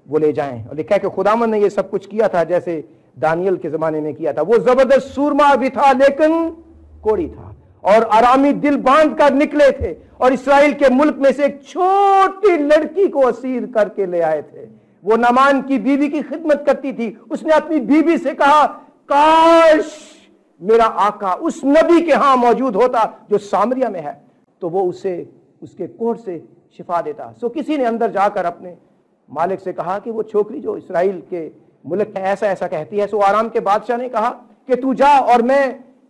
[SPEAKER 1] وہ لے جائیں۔ اور لکھا ہے کہ خداوند نے یہ سب کچھ کیا تھا جیسے دانیل کے زمانے میں کیا تھا۔ وہ زبردست سورما بھی تھا لیکن کوڑی تھا، اور آرامی دل باندھ کر نکلے تھے اور اسرائیل کے ملک میں سے ایک چھوٹی لڑکی کو اسیر کر کے لے آئے تھے۔ وہ نعمان کی بیوی کی خدمت کرتی تھی، اس نے اپنی بیوی سے کہا کاش میرا آقا اس نبی کے ہاں موجود ہوتا جو سامریہ میں ہے تو وہ اسے اس کے کوڑ سے شفا دیتا۔ سو کسی نے اندر جا کر اپنے مالک سے کہا کہ وہ چھوکری جو اسرائیل کے ملک ہے ایسا ایسا کہتی ہے۔ سو آرام کے بادشاہ نے کہا کہ تو جا اور میں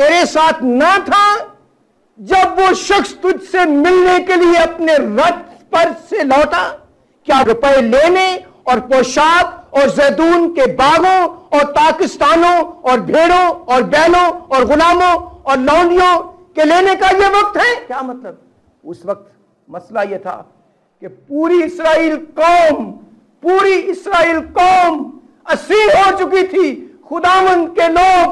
[SPEAKER 1] تیرے ساتھ نہ تھا جب وہ شخص تجھ سے ملنے کے لیے اپنے رتھ پر سے لوٹا؟ کیا روپے لینے اور پوشاک اور زیتون کے باغوں اور پاکستانوں اور بھیڑوں اور بیلوں اور غلاموں اور لونڈیوں کے لینے کا یہ وقت ہے؟ کیا مطلب؟ اس وقت مسئلہ یہ تھا کہ پوری اسرائیل قوم اسیر ہو چکی تھی. خداوند کے لوگ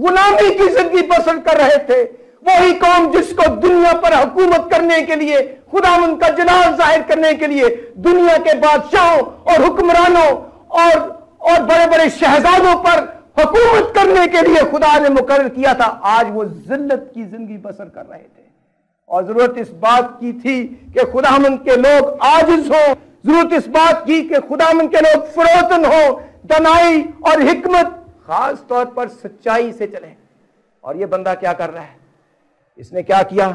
[SPEAKER 1] غلامی کی زندگی بسر کر رہے تھے. وہی قوم جس کو دنیا پر حکومت کرنے کے لیے، خداوند کا جلال ظاہر کرنے کے لیے دنیا کے بادشاہوں اور حکمرانوں اور بڑے بڑے شہزادوں پر حکومت کرنے کے لیے خدا نے مقرر کیا تھا، آج وہ ذلت کی زندگی بسر کر رہے تھے. اور ضرورت اس بات کی تھی کہ خداوند کے لوگ عاجز ہوں، ضرورت اس بات کی کہ خداوند کے لوگ فروتن ہوں، دنائی اور حکمت خاص طور پر سچائی سے چلیں. اور یہ بندہ کیا کر رہا ہے؟ اس نے کیا کیا؟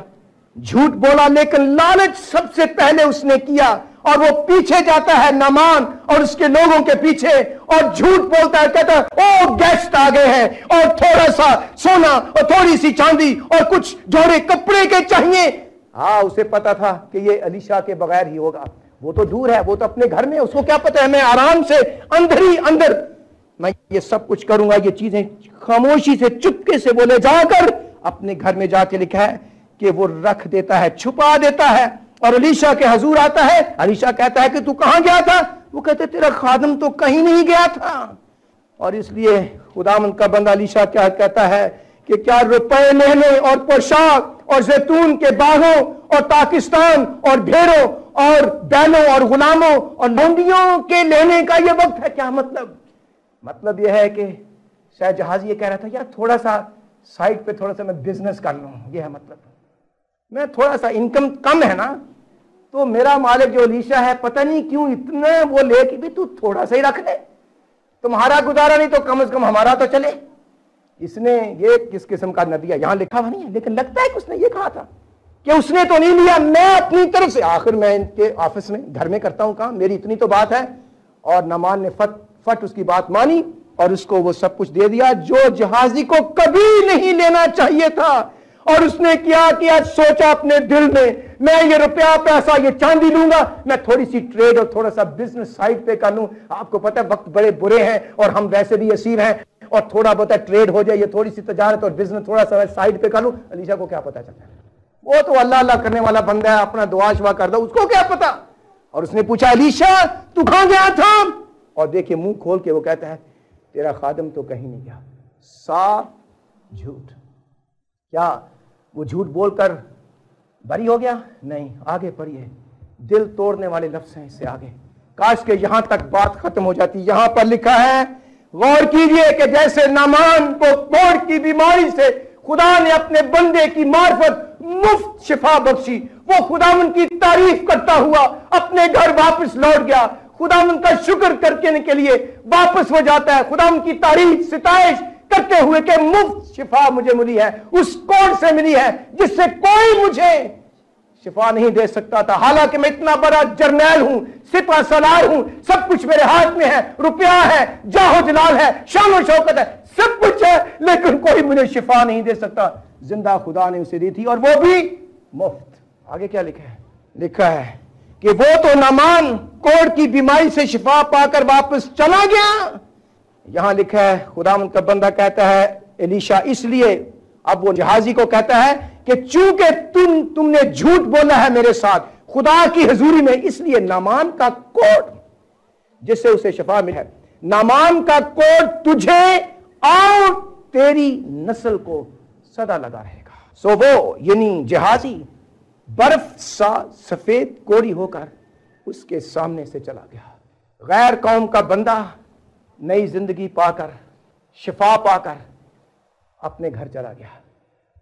[SPEAKER 1] جھوٹ بولا، لیکن لالچ سب سے پہلے اس نے کیا. اور وہ پیچھے جاتا ہے نامان اور اس کے لوگوں کے پیچھے اور جھوٹ بولتا ہے، کہتا ہے او گیسٹ آ گئے ہیں اور تھوڑا سا سونا اور تھوڑی سی چاندی اور کچھ جوڑے کپڑے کے چاہیے. ہاں، اسے پتا تھا کہ یہ الیشا کے بغیر ہی ہوگا. وہ تو دور ہے، وہ تو اپنے گھر میں، اس کو کیا پتا ہے میں آرام سے اندر میں یہ سب کچھ کروں گا. یہ چیزیں خاموشی سے چپکے سے بولے جا کر اپنے گھر میں جا کے لکھا ہے کہ وہ رکھ دیتا ہے، چھپا دیتا ہے. اور الیشا کے حضور آتا ہے. الیشا کہتا ہے کہ تو کہاں گیا تھا؟ وہ کہتے تیرا خادم تو کہیں نہیں گیا تھا. اور اس لیے خداوند کا بندہ الیشا کیا کہتا ہے کہ کیا روپے لینے اور پوشاک اور زیتون کے باغوں اور پاکستان اور بھیڑوں اور بیلوں اور غلاموں اور لونڈیوں کے لینے کا یہ وقت ہے؟ کیا مطلب یہ ہے کہ شاید جہازی یہ کہہ رہا تھا یار تھوڑا سا سائٹ پہ تھوڑا سا میں بزنس کر لوں. یہ ہے مطلب، میں تھوڑا سا انکم کم ہے نا، تو میرا مالک جو الیشا ہے پتہ نہیں کیوں اتنا وہ لے کہ بھی تو تھوڑا سا ہی رکھ لے، تمہارا گزارا نہیں تو کم از کم ہمارا تو چلے. اس نے یہ کس قسم کا نبی ہے؟ یہاں لکھا ہوا نہیں ہے، لیکن لگتا ہے کہ اس نے یہ کہا تھا کہ اس نے تو نہیں لیا، میں اپنی طرف سے. آخر میں ان کے آفس میں گھر میں کرتا ہوں کام، میری اتنی تو بات ہے. اور نعمان نے فٹ اس کی بات مانی اور اس کو وہ سب کچھ دے دیا جو جہازی کو کبھی نہیں لینا چاہیے تھا. اور اس نے کیا سوچا اپنے دل میں یہ روپیہ پیسہ یہ چاندی لوں گا، میں تھوڑی سی ٹریڈ اور تھوڑا سا بزنس سائٹ پہ کر لوں. آپ کو پتہ ہے وقت بڑے برے ہیں اور ہم ویسے بھی اسیر ہیں، اور تھوڑا بہت ٹریڈ ہو جائے، یہ تھوڑی سی تجارت اور بزنس تھوڑا سا سائٹ پہ کر لوں. الیشا کو کیا پتا چلتا ہے؟ وہ تو اللہ کرنے والا بندہ ہے، اپنا دعا شوا کر دو، اس کو کیا پتا. اور اس نے پوچھا الیشا تو کہاں گیا تھا؟ اور دیکھیں منہ کھول کے وہ کہتا ہے تیرا خادم تو کہیں نہیں گیا. صاف جھوٹ. کیا وہ جھوٹ بول کر بری ہو گیا؟ نہیں. آگے پڑھیے، دل توڑنے والے لفظ ہیں اس سے آگے. کاش کہ یہاں تک بات ختم ہو جاتی. یہاں پر لکھا ہے، غور کیجئے کہ جیسے نعمان کو کوڑ کی بیماری سے خدا نے اپنے بندے کی معرفت مفت شفا بخشی، وہ خداوند کی تعریف کرتا ہوا اپنے گھر واپس لوٹ گیا. خداوند کا شکر کرنے کے لیے واپس ہو جاتا ہے، خداوند کی تعریف ستائش کرتے ہوئے کہ مفت شفا مجھے ملی ہے، اس کوڑ سے ملی ہے جس سے کوئی مجھے شفا نہیں دے سکتا تھا. حالانکہ میں اتنا بڑا جرنیل ہوں، سپہ سالار ہوں، سب کچھ میرے ہاتھ میں ہے، روپیہ ہے، جاہ و جلال ہے، شان و شوکت ہے، سب کچھ ہے، لیکن کوئی مجھے شفا نہیں دے سکتا. زندہ خدا نے اسے دی تھی اور وہ بھی مفت. آگے کیا لکھا ہے؟ لکھا ہے کہ وہ تو نعمان کوڑ کی بیماری سے شفا پا کر واپس چلا گیا. یہاں لکھا ہے خداوند کا بندہ کہتا ہے الیشا اس لیے، اب وہ جہازی کو کہتا ہے کہ چونکہ تم نے جھوٹ بولا ہے میرے ساتھ خدا کی حضوری میں، اس لیے نعمان کا کوڑ جس سے اسے شفا ملی ہے، نعمان کا کوڑ تجھے اور تیری نسل کو سدا لگا رہے گا. سو وہ یعنی جہازی برف سا سفید کوڑی ہو کر اس کے سامنے سے چلا گیا. غیر قوم کا بندہ نئی زندگی پا کر، شفا پا کر اپنے گھر چلا گیا.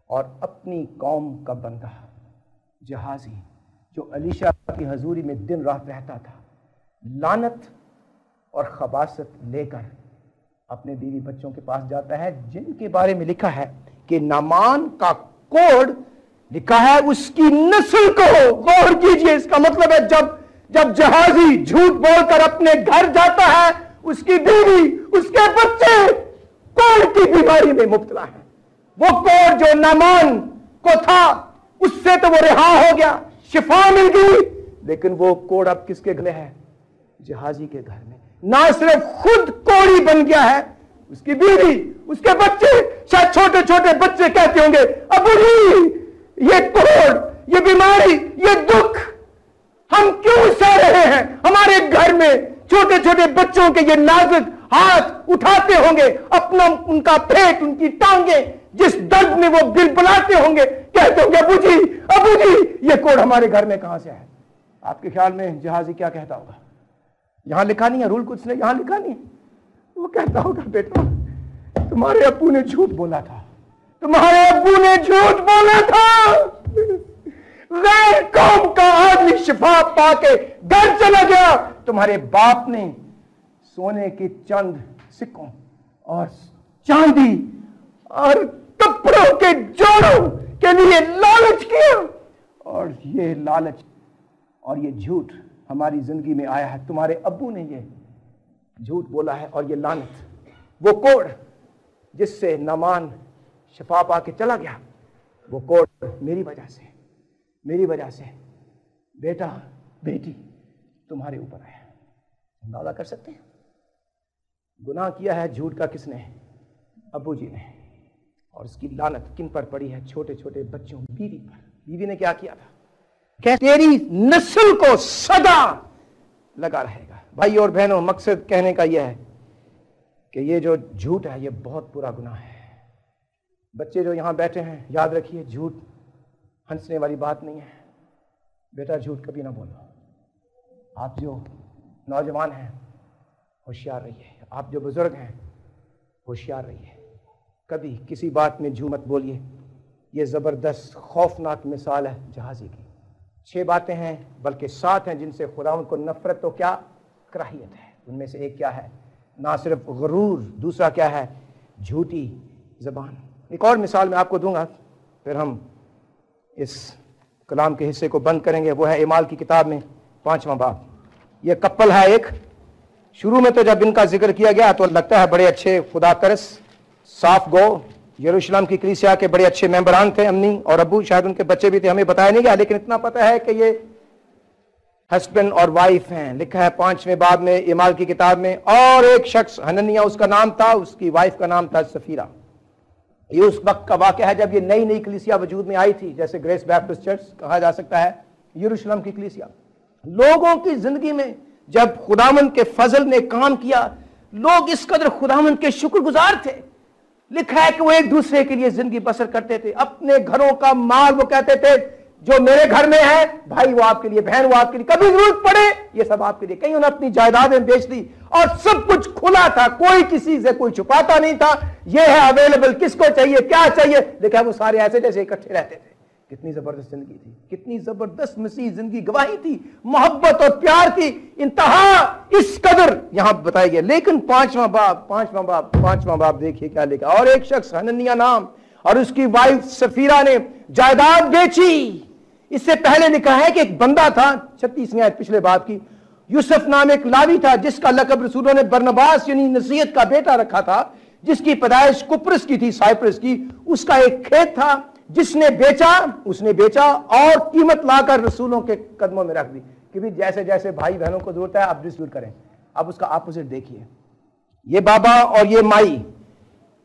[SPEAKER 1] اور اپنی قوم کا بندہ جہازی جو الیشا کی حضوری میں دن رات رہتا تھا، لعنت اور خباثت لے کر اپنے بیوی بچوں کے پاس جاتا ہے جن کے بارے میں لکھا ہے کہ نعمان کا کوڑ لکھا ہے اس کی نسل کو. غور کیجئے، اس کا مطلب ہے جب جہازی جھوٹ بول کر اپنے گھر جاتا ہے، اس کی بیوی، اس کے بچے کوڑ کی بیماری میں مبتلا ہیں. وہ کوڑ جو نعمان کو تھا اس سے تو وہ رہا ہو گیا، شفا مل گئی، لیکن وہ کوڑ اب کس کے گلے ہے؟ جہازی کے گھر میں۔ نہ صرف خود کوڑی بن گیا ہے، اس کی بیوی، اس کے بچے، شاید چھوٹے چھوٹے بچے کہتے ہوں گے ابو جی یہ کوڑ، یہ بیماری، یہ دکھ ہم کیوں سہ رہے ہیں؟ ہمارے گھر میں چھوٹے چھوٹے بچوں کے یہ نازک ہاتھ اٹھاتے ہوں گے، اپنا ان کا پیٹ، ان کی ٹانگیں جس درد میں وہ بلبلاتے ہوں گے، کہتے ہوں گے ابو جی یہ کوڑ ہمارے گھر میں کہاں سے ہے؟ آپ کے خیال میں جہازی کیا کہتا ہوگا؟ یہاں لکھا نہیں ہے، رول قدس نے یہاں لکھا نہیں ہے، وہ کہتا ہوگا بیٹا تمہارے ابو نے جھوٹ بولا تھا، تمہارے ابو نے جھوٹ بولا تھا، غیر قوم کا آدمی شفا پا کے گھر چلا گیا، تمہارے باپ نے سونے کے چند سکوں اور چاندی اور کپڑوں کے جوڑوں کے لیے لالچ کیا، اور یہ لالچ اور یہ جھوٹ ہماری زندگی میں آیا ہے۔ تمہارے ابو نے یہ جھوٹ بولا ہے، اور یہ لعنت، وہ کوڑ جس سے نعمان شفا پا کے چلا گیا، وہ کوڑ میری وجہ سے بیٹا بیٹی تمہارے اوپر آیا۔ اندازہ کر سکتے ہیں گناہ کیا ہے جھوٹ کا کس نے؟ ابو جی نے، اور اس کی لعنت کن پر پڑی ہے؟ چھوٹے چھوٹے بچوں، بیوی پر۔ بیوی نے کیا کیا تھا کہ تیری نسل کو سدا لگا رہے گا۔ بھائی اور بہنوں، مقصد کہنے کا یہ ہے کہ یہ جو جھوٹ ہے یہ بہت برا گناہ ہے۔ بچے جو یہاں بیٹھے ہیں یاد رکھیے جھوٹ ہنسنے والی بات نہیں ہے، بیٹا جھوٹ کبھی نہ بولو۔ آپ جو نوجوان ہیں ہوشیار رہیے، آپ جو بزرگ ہیں ہوشیار رہیے، کبھی کسی بات میں جھوٹ مت بولیے۔ یہ زبردست خوفناک مثال ہے جہازی کی۔ 6 باتیں ہیں بلکہ 7 ہیں جن سے خداوند کو نفرت تو کیا کراہیت ہے۔ ان میں سے ایک کیا ہے؟ نہ صرف غرور، دوسرا کیا ہے؟ جھوٹی زبان۔ ایک اور مثال میں آپ کو دوں گا پھر ہم اس کلام کے حصے کو بند کریں گے، وہ ہے اعمال کی کتاب میں 5واں باب۔ یہ کپل ہے ایک، شروع میں تو جب ان کا ذکر کیا گیا تو لگتا ہے بڑے اچھے خدا ترس، صاف گو، یروشلم کی کلیسیا کے بڑے اچھے ممبران تھے، امی اور ابو، شاید ان کے بچے بھی تھے، ہمیں بتایا نہیں گیا، لیکن اتنا پتہ ہے کہ یہ ہسبینڈ اور وائف ہیں۔ لکھا ہے 5ویں باب میں اعمال کی کتاب میں، اور ایک شخص حننیہ اس کا نام تھا، اس کی وائف کا نام تھا سفیرہ۔ یہ اس وقت کا واقعہ ہے جب یہ نئی نئی کلیسیا وجود میں آئی تھی، جیسے گریس بیپٹسٹ چرچ کہا جا سکتا ہے، یروشلم کی کلیسیا۔ لوگوں کی زندگی میں جب خداوند کے فضل نے کام کیا، لوگ اس قدر خداوند کے شکر گزار تھے۔ لکھا ہے کہ وہ ایک دوسرے کے لیے زندگی بسر کرتے تھے، اپنے گھروں کا مال وہ کہتے تھے جو میرے گھر میں ہے، بھائی وہ آپ کے لیے، بہن وہ آپ کے لیے، کبھی ضرورت پڑے یہ سب آپ کے لیے۔ کہیں انہوں نے اپنی جائیدادیں بیچ دی، اور سب کچھ کھلا تھا، کوئی کسی سے کوئی چھپاتا نہیں تھا، یہ ہے اویلیبل، کس کو چاہیے کیا چاہیے۔ دیکھا وہ سارے ایسے جیسے اکٹھے رہتے تھے۔ کتنی زبردست زندگی تھی، کتنی زبردست مسیح زندگی گواہی تھی، محبت اور پیار کی انتہا اس قدر یہاں بتائی گئی۔ لیکن 5واں باب دیکھیے کیا لکھا، اور ایک شخص حننیہ نام اور اس کی وائف سفیرہ نے جائیداد بیچی۔ اس سے پہلے لکھا ہے کہ ایک بندہ تھا، 36ویں آیت پچھلے باب کی، یوسف نام ایک لاوی تھا جس کا لقب رسولوں نے برنباس یعنی نصیحت کا بیٹا رکھا تھا، جس کی پیدائش کپرس کی تھی، سائپرس کی۔ اس کا ایک کھیت تھا جس نے بیچا اور قیمت لا کر رسولوں کے قدموں میں رکھ دی کہ بھی جیسے جیسے بھائی بہنوں کو ضرورت ہے آپ ڈسٹریبیوٹ کریں۔ اب اس کا اپوزٹ دیکھیے، یہ بابا اور یہ مائی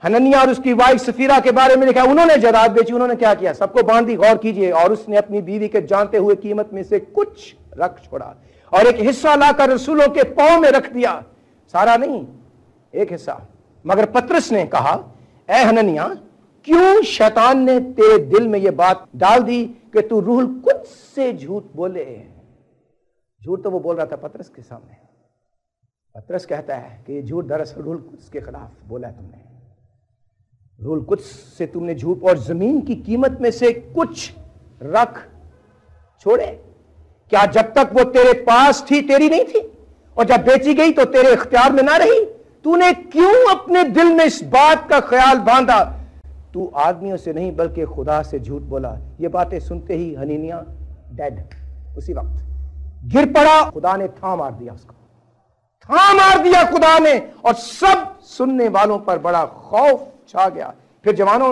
[SPEAKER 1] حننیہ اور اس کی وائف سفیرہ کے بارے میں لکھا، انہوں نے جائیداد بیچی، انہوں نے کیا کیا؟ سب کو باندھی، غور کیجئے، اور اس نے اپنی بیوی کے جانتے ہوئے قیمت میں سے کچھ رکھ چھوڑا اور ایک حصہ لا کر رسولوں کے پاؤں میں رکھ دیا، سارا نہیں، ایک حصہ۔ مگر پطرس نے کہا، اے حننیہ، کیوں شیطان نے تیرے دل میں یہ بات ڈال دی کہ تو روح القدس سے جھوٹ بولے؟ جھوٹ تو وہ بول رہا تھا پطرس کے سامنے۔ پطرس کہتا ہے کہ یہ جھوٹ دراصل روح القدس کے خلاف بولا ہے تم نے، روح القدس سے تم نے جھوٹ، اور زمین کی قیمت میں سے کچھ رکھ چھوڑے۔ کیا جب تک وہ تیرے پاس تھی تیری نہیں تھی، اور جب بیچی گئی تو تیرے اختیار میں نہ رہی؟ تو نے کیوں اپنے دل میں اس بات کا خیال باندھا؟ تو آدمیوں سے نہیں بلکہ خدا سے جھوٹ بولا۔ یہ باتیں سنتے ہی حنینیہ ڈیڈ، اسی وقت گر پڑا۔ خدا نے تھام مار دیا، اس کو تھام مار دیا خدا نے، اور سب سننے والوں پر بڑا خوف چھا گیا۔ پھر جوانوں